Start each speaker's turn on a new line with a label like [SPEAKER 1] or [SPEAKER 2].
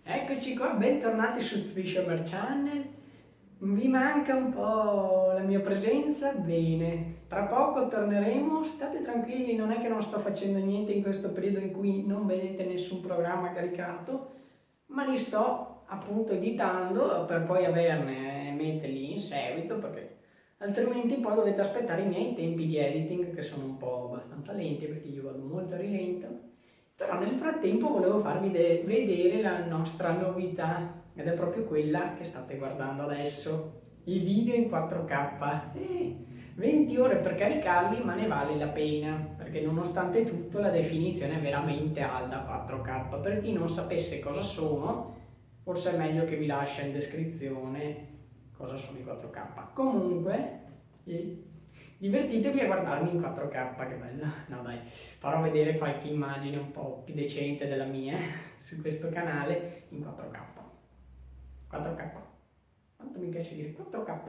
[SPEAKER 1] Eccoci qua, bentornati su Swishomer Channel. Vi manca un po' la mia presenza? Bene, tra poco torneremo, state tranquilli, non è che non sto facendo niente in questo periodo in cui non vedete nessun programma caricato, ma li sto appunto editando per poi averne e metterli in seguito, perché altrimenti poi dovete aspettare i miei tempi di editing che sono un po' abbastanza lenti perché io vado molto a rilento. Però nel frattempo volevo farvi vedere la nostra novità ed è proprio quella che state guardando adesso, i video in 4K. 20 ore per caricarli, ma ne vale la pena, perché nonostante tutto la definizione è veramente alta 4K. Per chi non sapesse cosa sono, forse è meglio che vi lascia in descrizione cosa sono i 4K. Comunque, divertitevi a guardarmi in 4K, che bello. No dai, farò vedere qualche immagine un po' più decente della mia su questo canale in 4K. 4K. Quanto mi piace dire 4K.